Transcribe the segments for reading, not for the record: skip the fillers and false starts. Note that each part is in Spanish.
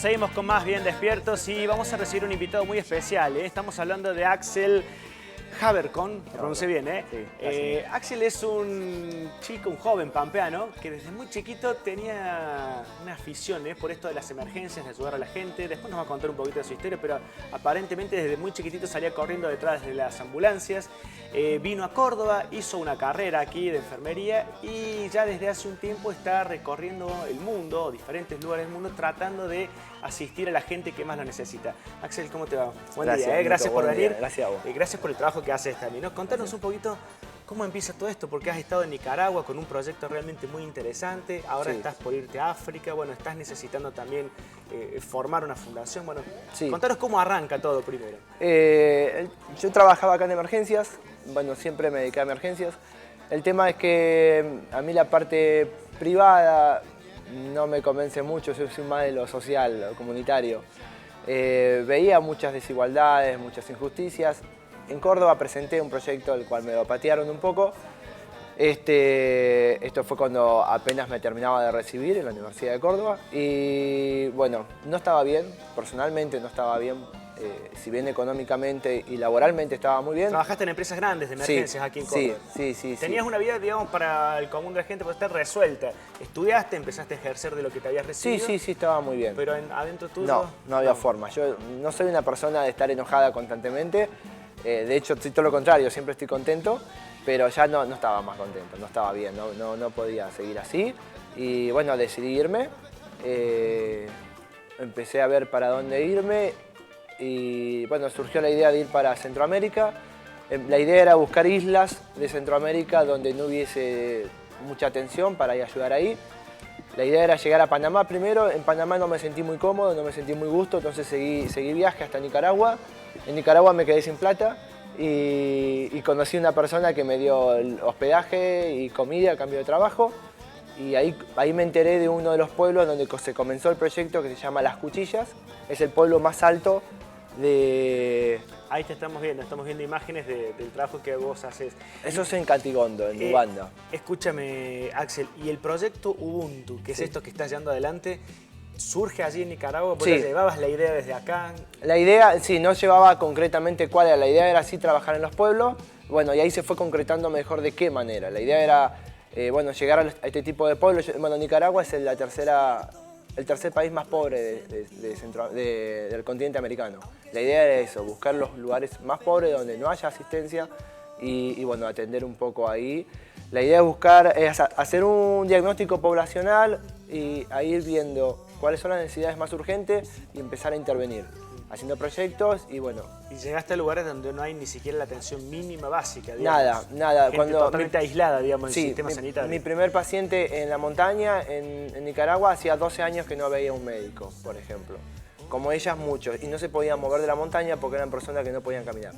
Seguimos con más Bien Despiertos y vamos a recibir un invitado muy especial. Estamos hablando de Axel Havercon, lo pronuncié bien, ¿eh? Sí, Axel es un chico, un joven pampeano que desde muy chiquito tenía una afición por esto de las emergencias, de ayudar a la gente. Después nos va a contar un poquito de su historia, pero aparentemente desde muy chiquitito salía corriendo detrás de las ambulancias. Vino a Córdoba, hizo una carrera aquí de enfermería y ya desde hace un tiempo está recorriendo el mundo, diferentes lugares del mundo, tratando de asistir a la gente que más lo necesita. Axel, ¿cómo te va? Buen día, gracias por venir. Gracias a vos. Gracias por el trabajo que haces también, ¿no? Contanos un poquito cómo empieza todo esto, porque has estado en Nicaragua con un proyecto realmente muy interesante, ahora estás por irte a África, bueno, estás necesitando también formar una fundación, bueno, contanos cómo arranca todo primero. Yo trabajaba acá en emergencias, bueno, siempre me dediqué a emergencias. El tema es que a mí la parte privada no me convence mucho, yo soy más de lo social, lo comunitario. Veía muchas desigualdades, muchas injusticias. En Córdoba presenté un proyecto el cual me lo patearon un poco. Esto fue cuando apenas me terminaba de recibir en la Universidad de Córdoba. Y bueno, no estaba bien, personalmente no estaba bien. Si bien económicamente y laboralmente estaba muy bien. Trabajaste en empresas grandes de emergencias aquí en Córdoba. Sí. Tenías una vida, digamos, para el común de la gente, pues estar resuelta. Estudiaste, empezaste a ejercer de lo que te habías recibido. Sí, estaba muy bien. Pero adentro tuyo... No había forma. Yo no soy una persona de estar enojada constantemente. De hecho, soy todo lo contrario, siempre estoy contento. Pero ya no estaba más contento, no estaba bien, no podía seguir así. Y bueno, decidí irme. Empecé a ver para dónde irme. Y bueno, surgió la idea de ir para Centroamérica. La idea era buscar islas de Centroamérica donde no hubiese mucha tensión para ir a ayudar ahí. La idea era llegar a Panamá primero. En Panamá no me sentí muy cómodo, no me sentí muy gusto, entonces seguí viaje hasta Nicaragua. En Nicaragua me quedé sin plata y conocí a una persona que me dio el hospedaje y comida a cambio de trabajo. Y ahí me enteré de uno de los pueblos donde se comenzó el proyecto, que se llama Las Cuchillas. Es el pueblo más alto de... Ahí te estamos viendo imágenes del trabajo que vos haces. Eso es en Catigondo, en Uganda. Escúchame, Axel, y el proyecto Ubuntu, que es esto que estás llevando adelante, ¿surge allí en Nicaragua? ¿Vos llevabas la idea desde acá? La idea, no llevaba concretamente cuál era. La idea era sí trabajar en los pueblos. Bueno, y ahí se fue concretando mejor de qué manera. La idea era, bueno, llegar a este tipo de pueblos. Bueno, Nicaragua es el tercer país más pobre del continente americano. La idea era eso, buscar los lugares más pobres donde no haya asistencia y bueno, atender un poco ahí. La idea es hacer un diagnóstico poblacional y a ir viendo cuáles son las necesidades más urgentes y empezar a intervenir, haciendo proyectos y bueno. Y llegaste a lugares donde no hay ni siquiera la atención mínima básica, digamos. Nada. Gente totalmente aislada, digamos, del sistema sanitario. Mi primer paciente en la montaña, en Nicaragua, hacía 12 años que no veía un médico, por ejemplo. Como ellas, muchos. Y no se podían mover de la montaña porque eran personas que no podían caminar.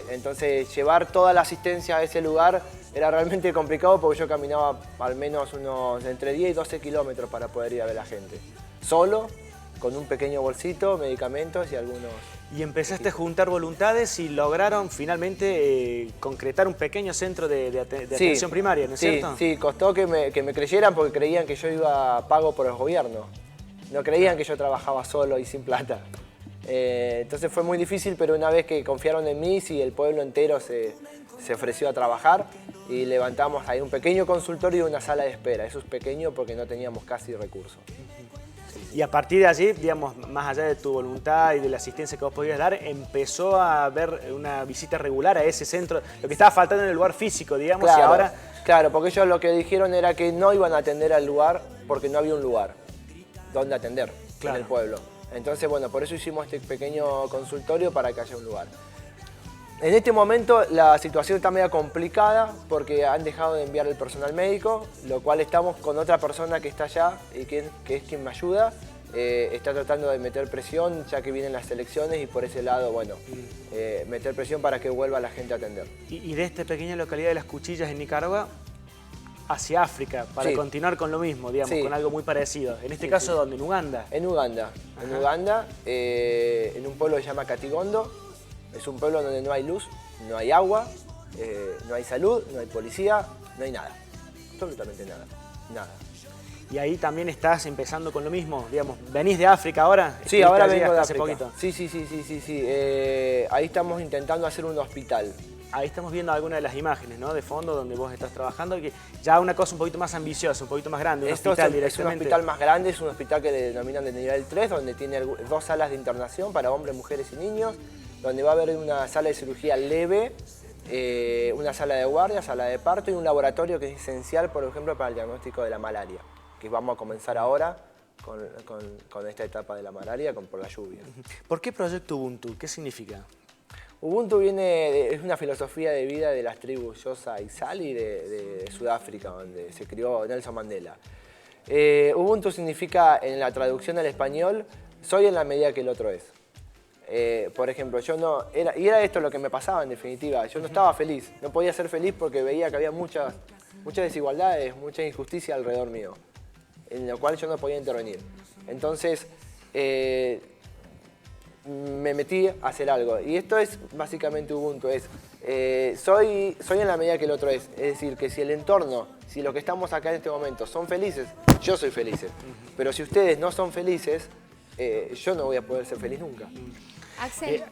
Entonces, llevar toda la asistencia a ese lugar era realmente complicado porque yo caminaba al menos unos entre 10 y 12 kilómetros para poder ir a ver a la gente. Solo, con un pequeño bolsito, medicamentos y algunos... Y empezaste a juntar voluntades y lograron finalmente concretar un pequeño centro de atención primaria, ¿no es cierto? Sí, costó que me creyeran porque creían que yo iba pago por el gobierno. No creían que yo trabajaba solo y sin plata. Entonces fue muy difícil, pero una vez que confiaron en mí, sí, el pueblo entero se ofreció a trabajar y levantamos ahí un pequeño consultorio y una sala de espera. Eso es pequeño porque no teníamos casi recursos. Y a partir de allí, digamos, más allá de tu voluntad y de la asistencia que vos podías dar, empezó a haber una visita regular a ese centro, lo que estaba faltando en el lugar físico, digamos, claro, y ahora... Claro, porque ellos lo que dijeron era que no iban a atender al lugar porque no había un lugar donde atender en el pueblo. Entonces, bueno, por eso hicimos este pequeño consultorio para que haya un lugar. En este momento la situación está medio complicada porque han dejado de enviar el personal médico, lo cual estamos con otra persona que está allá y que es quien me ayuda. Está tratando de meter presión ya que vienen las elecciones y por ese lado, bueno, meter presión para que vuelva la gente a atender. Y de esta pequeña localidad de Las Cuchillas en Nicaragua hacia África, para continuar con lo mismo, digamos, con algo muy parecido. En este caso, ¿dónde? ¿En Uganda? En Uganda. En Uganda, en un pueblo que se llama Catigondo. Es un pueblo donde no hay luz, no hay agua, no hay salud, no hay policía, no hay nada. Absolutamente nada. Nada. Y ahí también estás empezando con lo mismo, digamos, ¿venís de África ahora? Sí, ahora vengo de hace África. poquito. Sí. Ahí estamos intentando hacer un hospital. Ahí estamos viendo algunas de las imágenes, ¿no? De fondo donde vos estás trabajando, que ya una cosa un poquito más ambiciosa, un poquito más grande, un hospital Es un directamente. hospital más grande, es un hospital que le denominan de nivel 3, donde tiene 2 salas de internación para hombres, mujeres y niños, donde va a haber una sala de cirugía leve, una sala de guardia, sala de parto y un laboratorio que es esencial, por ejemplo, para el diagnóstico de la malaria, que vamos a comenzar ahora con esta etapa de la malaria por la lluvia. ¿Por qué Proyecto Ubuntu? ¿Qué significa? Ubuntu es una filosofía de vida de las tribus Xhosa y Sali de Sudáfrica, donde se crió Nelson Mandela. Ubuntu significa, en la traducción al español, soy en la medida que el otro es. Por ejemplo, y era esto lo que me pasaba en definitiva, yo no estaba feliz, no podía ser feliz porque veía que había muchas desigualdades, mucha injusticia alrededor mío, en lo cual yo no podía intervenir. Entonces, me metí a hacer algo. Y esto es básicamente Ubuntu, soy en la medida que el otro es. Es decir, que si el entorno, si los que estamos acá en este momento son felices, yo soy feliz. Pero si ustedes no son felices, yo no voy a poder ser feliz nunca. Axel,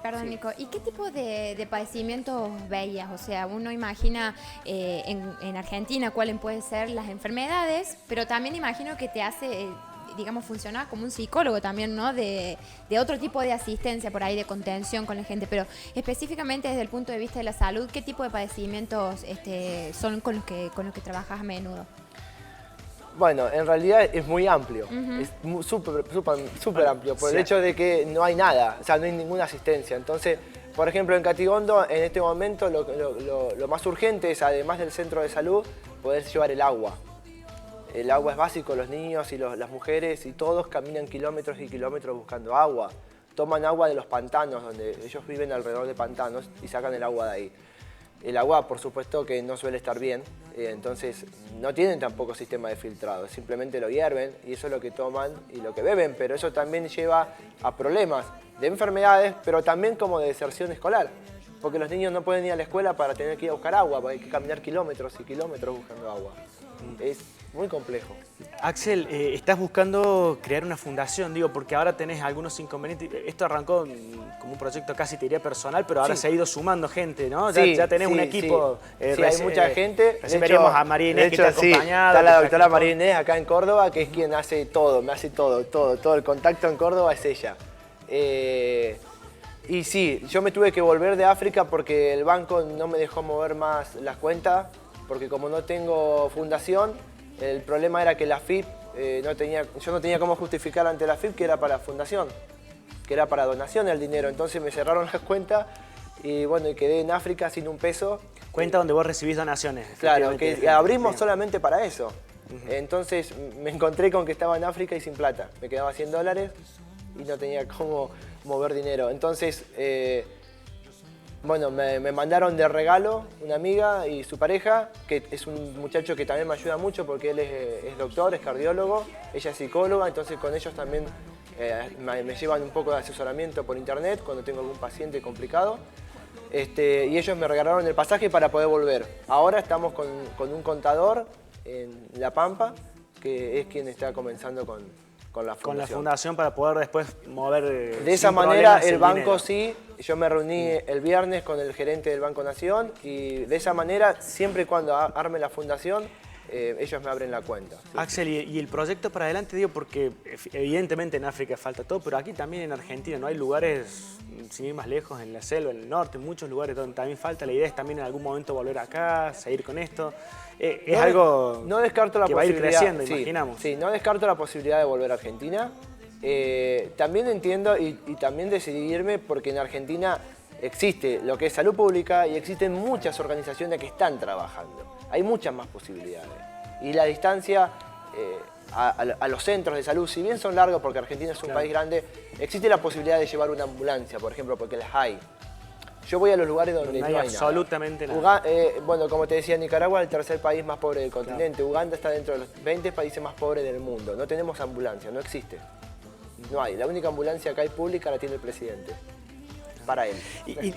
perdón sí. Nico, ¿y qué tipo de padecimientos veías? O sea, uno imagina en Argentina cuáles pueden ser las enfermedades, pero también imagino que te hace... digamos, funcionar como un psicólogo también, ¿no? De otro tipo de asistencia por ahí, de contención con la gente, pero específicamente desde el punto de vista de la salud, ¿qué tipo de padecimientos son con los que trabajas a menudo? Bueno, en realidad es muy amplio, es súper amplio, por el hecho de que no hay nada, o sea, no hay ninguna asistencia. Entonces, por ejemplo, en Catigondo, en este momento, lo más urgente es, además del centro de salud, poder llevar el agua. El agua es básico, los niños y las mujeres y todos caminan kilómetros y kilómetros buscando agua. Toman agua de los pantanos, donde ellos viven alrededor de pantanos y sacan el agua de ahí. El agua, por supuesto, que no suele estar bien, entonces no tienen tampoco sistema de filtrado, simplemente lo hierven y eso es lo que toman y lo que beben, pero eso también lleva a problemas de enfermedades, pero también como de deserción escolar, porque los niños no pueden ir a la escuela para tener que ir a buscar agua, porque hay que caminar kilómetros y kilómetros buscando agua. Es muy complejo. Axel, estás buscando crear una fundación, digo, porque ahora tenés algunos inconvenientes. Esto arrancó como un proyecto casi, te diría, personal, pero ahora se ha ido sumando gente, ¿no? Ya tenés un equipo. Sí, hay mucha gente. Recién veríamos a María Inés, que te ha acompañado. Está la doctora María Inés acá en Córdoba, que es quien hace todo, me hace todo el contacto en Córdoba es ella. Y sí, yo me tuve que volver de África porque el banco no me dejó mover más las cuentas, porque como no tengo fundación, el problema era que la AFIP, yo no tenía cómo justificar ante la AFIP que era para fundación, que era para donación el dinero. Entonces me cerraron las cuentas y bueno, y quedé en África sin un peso. Cuenta donde vos recibís donaciones. Claro, que abrimos solamente para eso. Entonces me encontré con que estaba en África y sin plata. Me quedaba $100 y no tenía cómo mover dinero. Entonces, bueno, me mandaron de regalo una amiga y su pareja, que es un muchacho que también me ayuda mucho porque él es doctor, es cardiólogo, ella es psicóloga, entonces con ellos también me llevan un poco de asesoramiento por internet cuando tengo algún paciente complicado. Y ellos me regalaron el pasaje para poder volver. Ahora estamos con un contador en La Pampa, que es quien está comenzando con la fundación. Con la fundación para poder después mover. De esa manera el banco sí, yo me reuní el viernes con el gerente del Banco Nación y de esa manera, siempre y cuando arme la fundación, ellos me abren la cuenta. Sí. Axel, y el proyecto para adelante, digo, porque evidentemente en África falta todo, pero aquí también en Argentina, ¿no? Hay lugares, sin ir más lejos, en la selva, en el norte, en muchos lugares donde también falta. La idea es también en algún momento volver acá, seguir con esto. Es algo no descarto la que va a ir creciendo, sí, imaginamos. Sí, no descarto la posibilidad de volver a Argentina. También entiendo y también decidirme porque en Argentina existe lo que es salud pública y existen muchas organizaciones que están trabajando. Hay muchas más posibilidades. Y la distancia a los centros de salud, si bien son largos porque Argentina es un país grande, existe la posibilidad de llevar una ambulancia, por ejemplo, porque las hay. Yo voy a los lugares donde no hay absolutamente nada. Bueno, como te decía, Nicaragua es el tercer país más pobre del continente. Uganda está dentro de los 20 países más pobres del mundo. No tenemos ambulancia, no existe. No hay. La única ambulancia que hay pública la tiene el presidente. para él.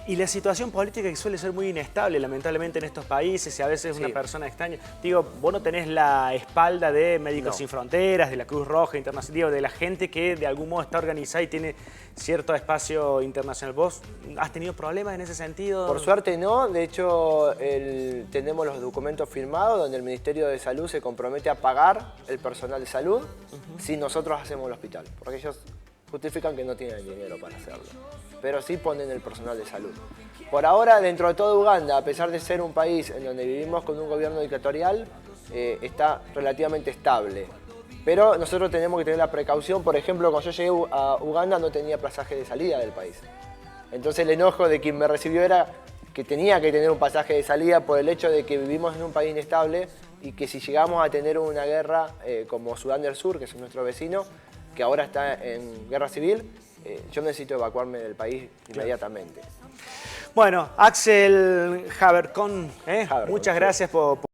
Y la situación política que suele ser muy inestable, lamentablemente, en estos países, y a veces una persona extraña. Digo, vos no tenés la espalda de Médicos Sin Fronteras, de la Cruz Roja Internacional, digo, de la gente que de algún modo está organizada y tiene cierto espacio internacional. ¿Vos has tenido problemas en ese sentido? Por suerte no, de hecho tenemos los documentos firmados donde el Ministerio de Salud se compromete a pagar el personal de salud si nosotros hacemos el hospital, porque ellos justifican que no tienen dinero para hacerlo, pero sí ponen el personal de salud. Por ahora, dentro de todo Uganda, a pesar de ser un país en donde vivimos con un gobierno dictatorial, está relativamente estable. Pero nosotros tenemos que tener la precaución, por ejemplo, cuando yo llegué a Uganda no tenía pasaje de salida del país. Entonces el enojo de quien me recibió era que tenía que tener un pasaje de salida por el hecho de que vivimos en un país inestable y que si llegamos a tener una guerra como Sudán del Sur, que es nuestro vecino, que ahora está en guerra civil, yo necesito evacuarme del país inmediatamente. Bueno, Axel Havercón, muchas gracias por